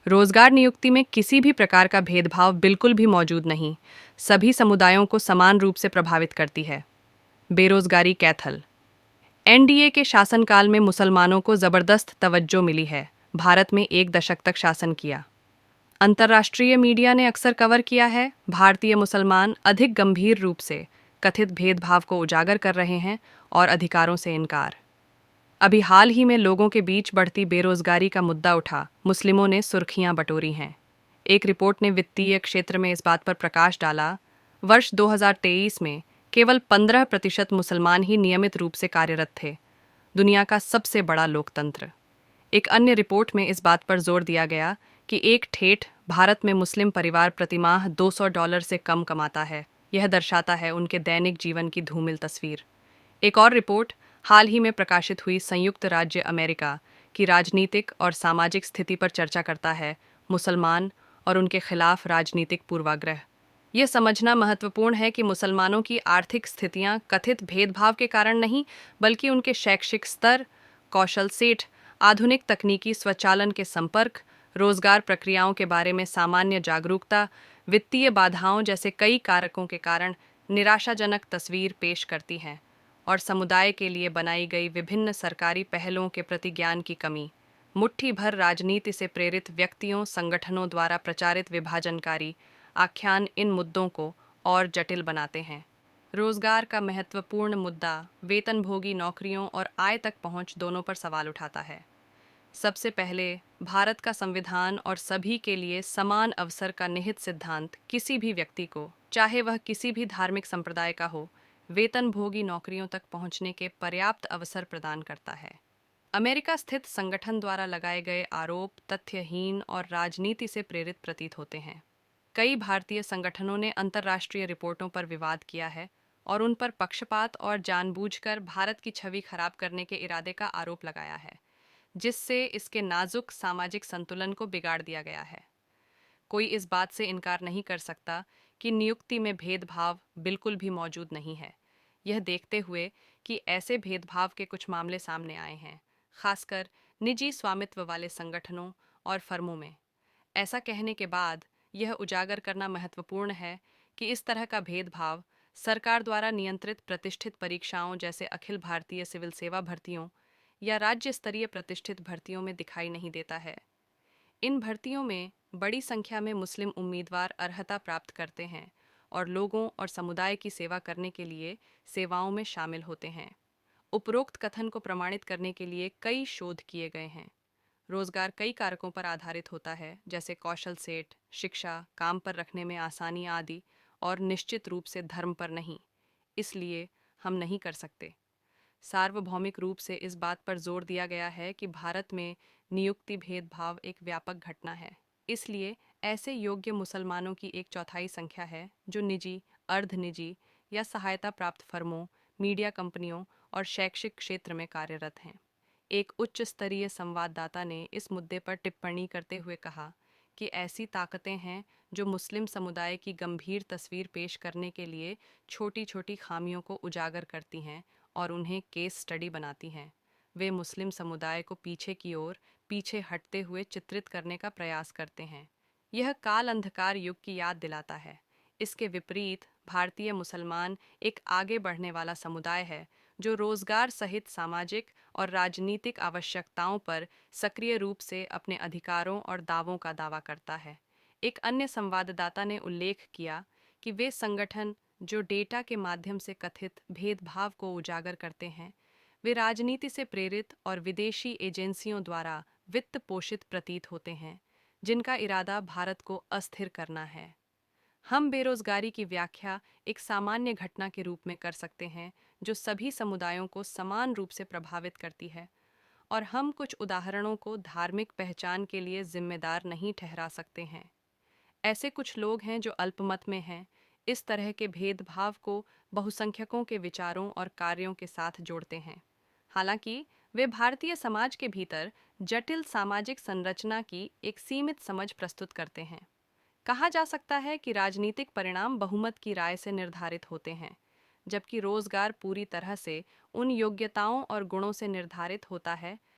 रोजगार नियुक्ति में किसी भी प्रकार का भेदभाव बिल्कुल भी मौजूद नहीं। सभी समुदायों को समान रूप से प्रभावित करती है। बेरोजगारी कैथल। एनडीए के शासनकाल में मुसलमानों को जबरदस्त तवज्जो मिली है। भारत में 1 दशक तक शासन किया। अंतर्राष्ट्रीय मीडिया ने अक्सर कवर किया है, भारतीय मुसलमान अधिक गंभीर रूप से कथित भेदभाव को उजागर कर रहे हैं और अधिकारों से इनकार। अभी हाल ही में लोगों के बीच बढ़ती बेरोजगारी का मुद्दा उठा, मुस्लिमों ने सुर्खियां बटोरी हैं। एक रिपोर्ट ने वित्तीय क्षेत्र में इस बात पर प्रकाश डाला, वर्ष 2023 में केवल 15% मुसलमान ही नियमित रूप से कार्यरत थे। दुनिया का सबसे बड़ा लोकतंत्र। एक अन्य रिपोर्ट में इस बात पर जोर दिया गया कि एक ठेठ भारत में मुस्लिम परिवार प्रतिमाह $200 से कम कमाता है। यह दर्शाता है उनके दैनिक जीवन की धूमिल तस्वीर। एक और रिपोर्ट हाल ही में प्रकाशित हुई संयुक्त राज्य अमेरिका की राजनीतिक और सामाजिक स्थिति पर चर्चा करता है, मुसलमान और उनके खिलाफ राजनीतिक पूर्वाग्रह। यह समझना महत्वपूर्ण है कि मुसलमानों की आर्थिक स्थितियां कथित भेदभाव के कारण नहीं, बल्कि उनके शैक्षिक स्तर, कौशल सेठ, आधुनिक तकनीकी स्वचालन के संपर्क, रोजगार प्रक्रियाओं के बारे में सामान्य जागरूकता, वित्तीय बाधाओं जैसे कई कारकों के कारण निराशाजनक तस्वीर पेश करती हैं। और समुदाय के लिए बनाई गई विभिन्न सरकारी पहलों के प्रति ज्ञान की कमी, मुट्ठी भर राजनीति से प्रेरित व्यक्तियों संगठनों द्वारा प्रचारित विभाजनकारी आख्यान इन मुद्दों को और जटिल बनाते हैं। रोजगार का महत्वपूर्ण मुद्दा वेतनभोगी नौकरियों और आय तक पहुंच दोनों पर सवाल उठाता है। सबसे पहले, भारत का संविधान और सभी के लिए समान अवसर का निहित सिद्धांत किसी भी व्यक्ति को, चाहे वह किसी भी धार्मिक संप्रदाय का हो, वेतनभोगी नौकरियों तक पहुंचने के पर्याप्त अवसर प्रदान करता है। अमेरिका स्थित संगठन द्वारा लगाए गए आरोप तथ्यहीन और राजनीति से प्रेरित प्रतीत होते हैं। कई भारतीय संगठनों ने अंतर्राष्ट्रीय रिपोर्टों पर विवाद किया है और उन पर पक्षपात और जानबूझकर भारत की छवि खराब करने के इरादे का आरोप लगाया है, जिससे इसके नाजुक सामाजिक संतुलन को बिगाड़ दिया गया है। कोई इस बात से इनकार नहीं कर सकता कि नियुक्ति में भेदभाव बिल्कुल भी मौजूद नहीं है, यह देखते हुए कि ऐसे भेदभाव के कुछ मामले सामने आए हैं, खासकर निजी स्वामित्व वाले संगठनों और फर्मों में। ऐसा कहने के बाद यह उजागर करना महत्वपूर्ण है कि इस तरह का भेदभाव सरकार द्वारा नियंत्रित प्रतिष्ठित परीक्षाओं जैसे अखिल भारतीय सिविल सेवा भर्तियों या राज्य स्तरीय प्रतिष्ठित भर्तियों में दिखाई नहीं देता है। इन भर्तियों में बड़ी संख्या में मुस्लिम उम्मीदवार अर्हता प्राप्त करते हैं और लोगों और समुदाय की सेवा करने के लिए सेवाओं में शामिल होते हैं। उपरोक्त कथन को प्रमाणित करने के लिए कई शोध किए गए हैं। रोजगार कई कारकों पर आधारित होता है, जैसे कौशल सेट, शिक्षा, काम पर रखने में आसानी आदि, और निश्चित रूप से धर्म पर नहीं। इसलिए हम नहीं कर सकते। सार्वभौमिक रूप से इस बात पर जोर दिया गया है कि भारत में नियुक्ति भेदभाव एक व्यापक घटना है। इसलिए ऐसे योग्य मुसलमानों की 1/4 संख्या है जो निजी, अर्ध निजी या सहायता प्राप्त फर्मों, मीडिया कंपनियों और शैक्षिक क्षेत्र में कार्यरत हैं। एक उच्च स्तरीय संवाददाता ने इस मुद्दे पर टिप्पणी करते हुए कहा कि ऐसी ताकतें हैं जो मुस्लिम समुदाय की गंभीर तस्वीर पेश करने के लिए छोटी छोटी खामियों को उजागर करती हैं और उन्हें केस स्टडी बनाती हैं। वे मुस्लिम समुदाय को पीछे की ओर पीछे हटते हुए चित्रित करने का प्रयास करते हैं। यह काल अंधकार युग की याद दिलाता है। इसके विपरीत भारतीय मुसलमान एक आगे बढ़ने वाला समुदाय है जो रोजगार सहित सामाजिक और राजनीतिक आवश्यकताओं पर सक्रिय रूप से अपने अधिकारों और दावों का दावा करता है। एक अन्य संवाददाता ने उल्लेख किया कि वे संगठन जो डेटा के माध्यम से कथित भेदभाव को उजागर करते हैं, वे राजनीति से प्रेरित और विदेशी एजेंसियों द्वारा वित्त पोषित प्रतीत होते हैं, जिनका इरादा भारत को अस्थिर करना है। हम बेरोजगारी की व्याख्या एक सामान्य घटना के रूप में कर सकते हैं जो सभी समुदायों को समान रूप से प्रभावित करती है, और हम कुछ उदाहरणों को धार्मिक पहचान के लिए जिम्मेदार नहीं ठहरा सकते हैं। ऐसे कुछ लोग हैं जो अल्पमत में हैं, इस तरह के भेदभाव को बहुसंख्यकों के विचारों और कार्यों के साथ जोड़ते हैं। हालांकि वे भारतीय समाज के भीतर जटिल सामाजिक संरचना की एक सीमित समझ प्रस्तुत करते हैं। कहा जा सकता है कि राजनीतिक परिणाम बहुमत की राय से निर्धारित होते हैं, जबकि रोजगार पूरी तरह से उन योग्यताओं और गुणों से निर्धारित होता है